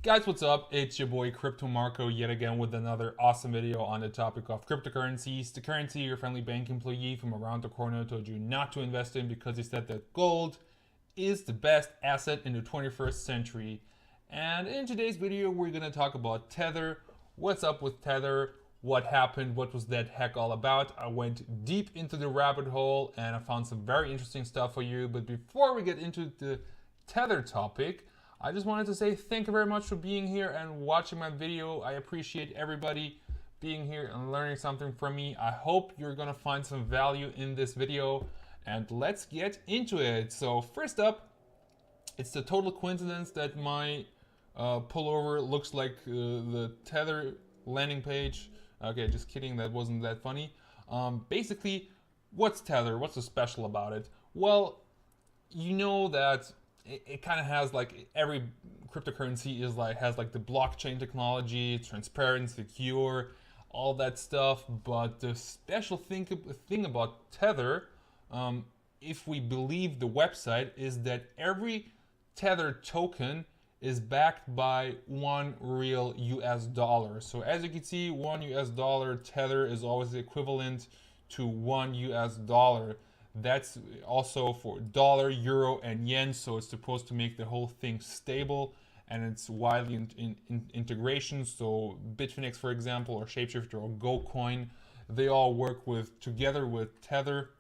Guys, what's up? It's your boy Crypto Marco yet again with another awesome video on the topic of cryptocurrencies. The currency your friendly bank employee from around the corner told you not to invest in because he said that gold is the best asset in the 21st century. And in today's video, we're going to talk about Tether. What's up with Tether? What happened? What was that heck all about? I went deep into the rabbit hole and I found some very interesting stuff for you. But before we get into the Tether topic, I just wanted to say thank you very much for being here and watching my video. I appreciate everybody being here and learning something from me. I hope you're gonna find some value in this video, and let's get into it. So first up, it's the total coincidence that my pullover looks like the Tether landing page. Okay, just kidding, that wasn't that funny. Basically, what's Tether? What's so special about it? Well, you know that it kind of has like every cryptocurrency has like the blockchain technology, transparent, secure, all that stuff. But the special thing about Tether, if we believe the website, is that every Tether token is backed by one real US dollar. So as you can see, $1 Tether is always equivalent to $1 US. That's also for dollar, euro, and yen, so it's supposed to make the whole thing stable, and it's widely in integration. So Bitfinex, for example, or Shapeshifter or GoCoin, they all work together with Tether.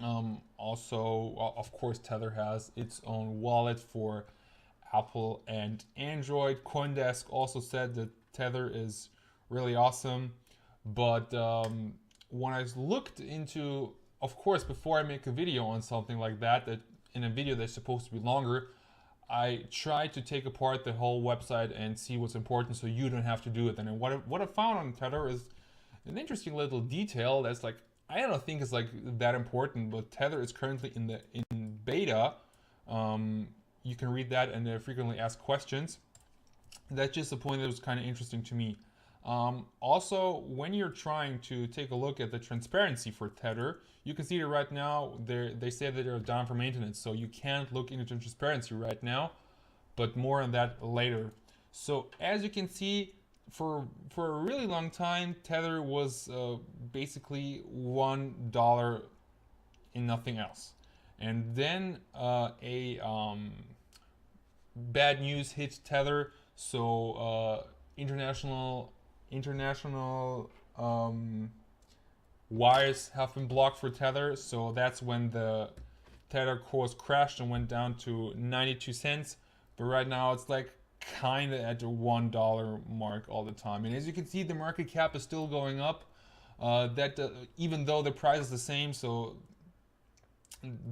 Also, of course, Tether has its own wallet for Apple and Android. CoinDesk also said that Tether is really awesome, but when I looked into, of course, before I make a video on something like that in a video that's supposed to be longer, I try to take apart the whole website and see what's important so you don't have to do it. And what I found on Tether is an interesting little detail that's like, I don't think it's like that important, but Tether is currently in beta. You can read that and they frequently asked questions. That's just a point that was kind of interesting to me. Also, when you're trying to take a look at the transparency for Tether, you can see that right now they say that they're down for maintenance, so you can't look into transparency right now, but more on that later. So as you can see, for a really long time, Tether was basically $1 in nothing else, and then bad news hit Tether. So international wires have been blocked for Tether, so that's when the Tether course crashed and went down to 92 cents. But right now it's like kind of at the $1 mark all the time. And as you can see, the market cap is still going up. Even though the price is the same, so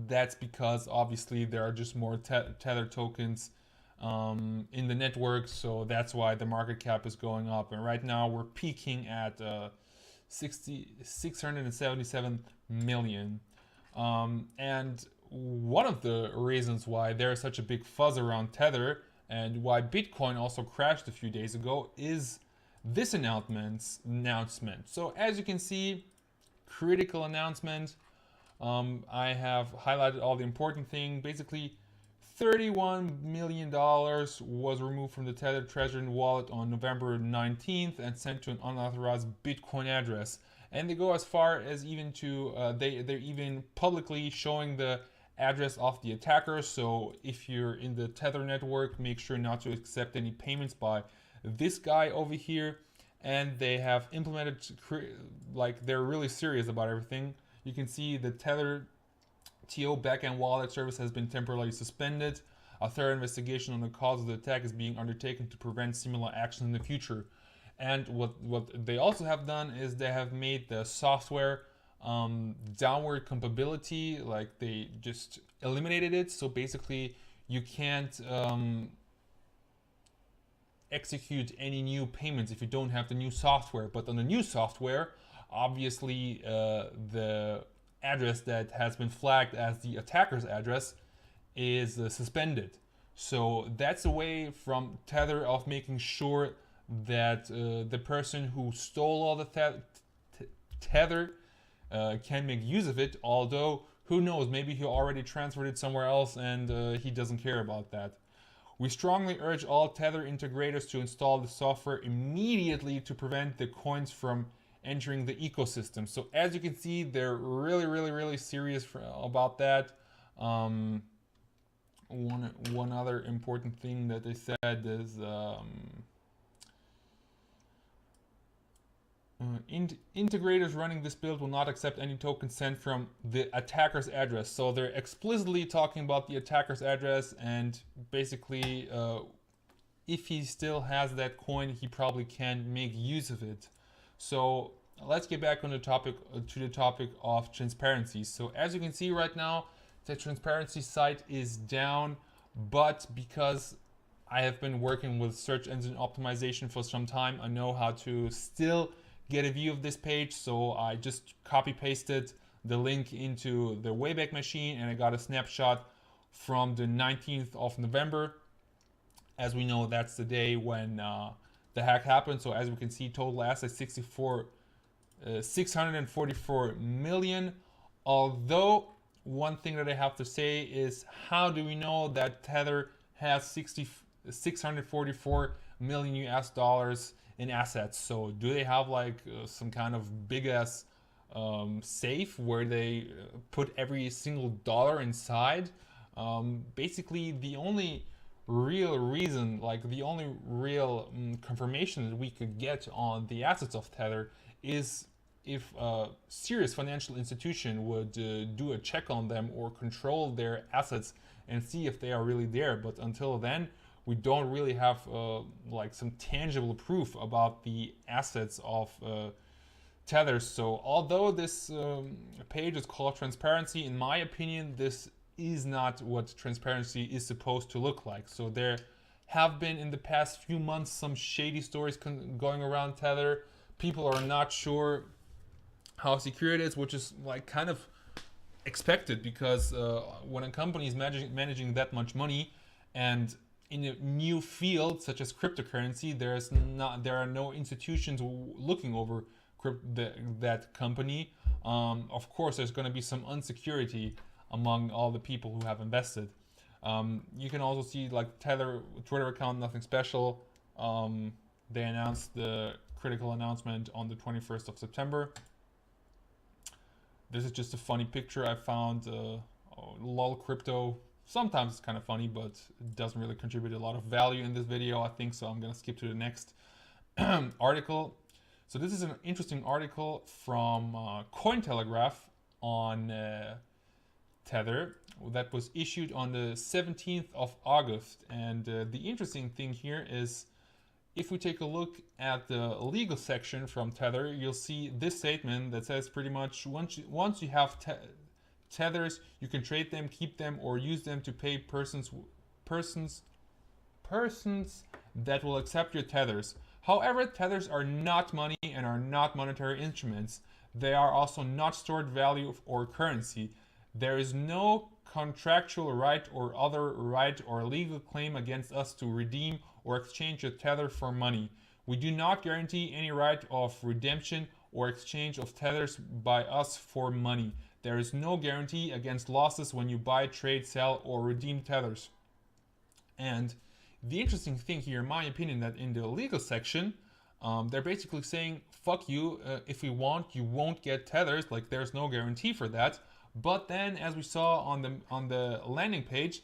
that's because obviously there are just more Tether tokens in the network, so that's why the market cap is going up. And right now we're peaking at 677 million. And one of the reasons why there's such a big fuzz around Tether and why Bitcoin also crashed a few days ago is this announcement. So as you can see, critical announcement. I have highlighted all the important things. Basically, $31 million was removed from the Tether Treasury wallet on November 19th and sent to an unauthorized Bitcoin address. And they go as far as even to, they're even publicly showing the address of the attacker. So if you're in the Tether network, make sure not to accept any payments by this guy over here. And they have implemented, like, they're really serious about everything. You can see the Tether TO backend wallet service has been temporarily suspended. A thorough investigation on the cause of the attack is being undertaken to prevent similar actions in the future. And what they also have done is they have made the software downward compatibility, like they just eliminated it. So basically you can't execute any new payments if you don't have the new software. But on the new software, obviously the address that has been flagged as the attacker's address is suspended. So that's a way from Tether of making sure that the person who stole all the Tether can make use of it, although who knows, maybe he already transferred it somewhere else and he doesn't care about that. We strongly urge all Tether integrators to install the software immediately to prevent the coins from entering the ecosystem. So as you can see, they're really serious about that. One other important thing that they said is integrators running this build will not accept any token sent from the attacker's address. So they're explicitly talking about the attacker's address, and basically if he still has that coin, he probably can make use of it. So let's get back on the topic to the topic of transparency. So as you can see right now, the transparency site is down, but because I have been working with search engine optimization for some time, I know how to still get a view of this page. So I just copy pasted the link into the Wayback Machine, and I got a snapshot from the 19th of November. As we know, that's the day when the hack happened. So as we can see, total assets 644 million. Although one thing that I have to say is, how do we know that Tether has 644 million US dollars in assets? So do they have like some kind of big ass safe where they put every single dollar inside? Basically the only real reason, like the only real confirmation that we could get on the assets of Tether is if a serious financial institution would do a check on them or control their assets and see if they are really there. But until then, we don't really have like some tangible proof about the assets of Tether. So although this page is called transparency, in my opinion, this is not what transparency is supposed to look like. So there have been in the past few months some shady stories going around Tether. People are not sure how secure it is, which is like kind of expected, because when a company is managing that much money and in a new field such as cryptocurrency, there are no institutions looking over that company. Of course, there's going to be some insecurity among all the people who have invested. You can also see like Tether Twitter account, nothing special. They announced the critical announcement on the 21st of September. This is just a funny picture I found. Lol crypto. Sometimes it's kind of funny, but it doesn't really contribute a lot of value in this video, I think, so I'm going to skip to the next article. So this is an interesting article from Cointelegraph on Tether that was issued on the 17th of August. And the interesting thing here is, if we take a look at the legal section from Tether, you'll see this statement that says pretty much once you have Tethers, you can trade them, keep them, or use them to pay persons that will accept your Tethers. However, Tethers are not money and are not monetary instruments. They are also not stored value or currency. There is no contractual right or other right or legal claim against us to redeem or exchange a Tether for money. We do not guarantee any right of redemption or exchange of Tethers by us for money. There is no guarantee against losses when you buy, trade, sell, or redeem Tethers. And the interesting thing here, in my opinion, that in the legal section, they're basically saying, fuck you, if we want, you won't get Tethers, like there's no guarantee for that. But then, as we saw on the landing page,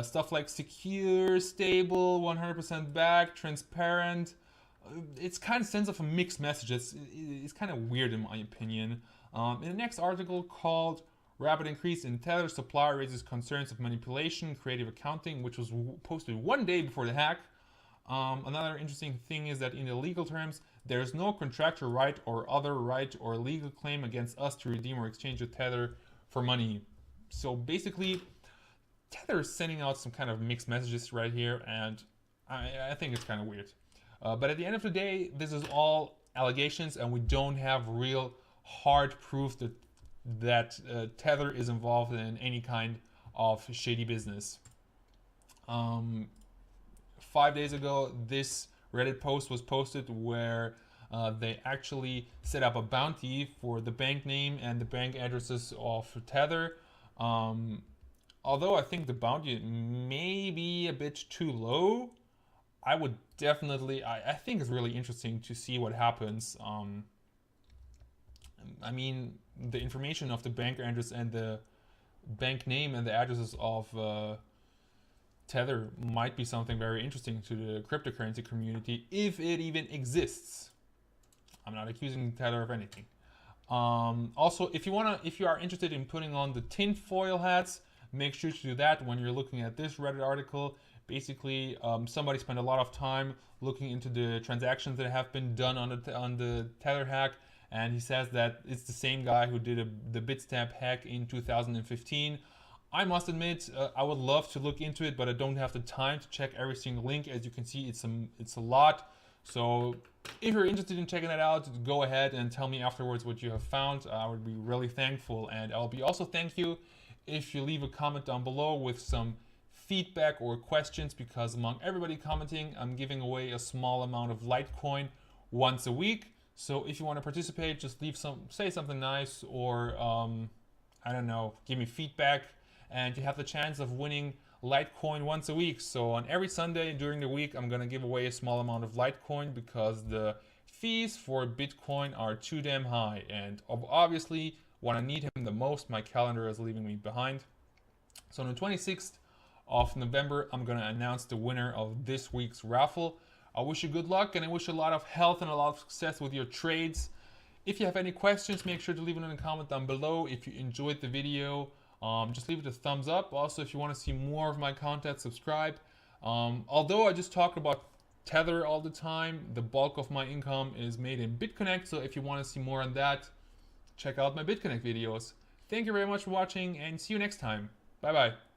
stuff like secure, stable, 100% backed, transparent, it's kind of sends off a mixed message. It's kind of weird in my opinion. In the next article called Rapid Increase in Tether Supply Raises Concerns of Manipulation, Creative Accounting, which was posted one day before the hack. Another interesting thing is that in the legal terms, there is no contractual right or other right or legal claim against us to redeem or exchange a Tether for money. So basically, Tether is sending out some kind of mixed messages right here, and I think it's kind of weird. But at the end of the day, this is all allegations, and we don't have real hard proof that Tether is involved in any kind of shady business. 5 days ago, this Reddit post was posted where they actually set up a bounty for the bank name and the bank addresses of Tether. although I think the bounty may be a bit too low, I would definitely, I think it's really interesting to see what happens. I mean, the information of the bank address and the bank name and the addresses of Tether might be something very interesting to the cryptocurrency community if it even exists. I'm not accusing Tether of anything. Also, if you are interested in putting on the tinfoil hats, make sure to do that when you're looking at this Reddit article. Basically, somebody spent a lot of time looking into the transactions that have been done on the Tether hack, and he says that it's the same guy who did the Bitstamp hack in 2015. I must admit, I would love to look into it, but I don't have the time to check every single link. As you can see, it's a lot. So if you're interested in checking that out, go ahead and tell me afterwards what you have found. I would be really thankful, and I'll be also thank you if you leave a comment down below with some feedback or questions, because among everybody commenting, I'm giving away a small amount of Litecoin once a week. So if you want to participate, just say something nice, or I don't know, give me feedback, and you have the chance of winning Litecoin once a week. So on every Sunday during the week, I'm gonna give away a small amount of Litecoin because the fees for Bitcoin are too damn high, and obviously when I need him the most, my calendar is leaving me behind. So on the 26th of November, I'm gonna announce the winner of this week's raffle. I wish you good luck, and I wish you a lot of health and a lot of success with your trades. If you have any questions, make sure to leave it in a comment down below. If you enjoyed the video, just leave it a thumbs up. Also, if you want to see more of my content, subscribe. Although I just talk about Tether all the time, the bulk of my income is made in BitConnect. So if you want to see more on that, check out my BitConnect videos. Thank you very much for watching, and see you next time. Bye bye.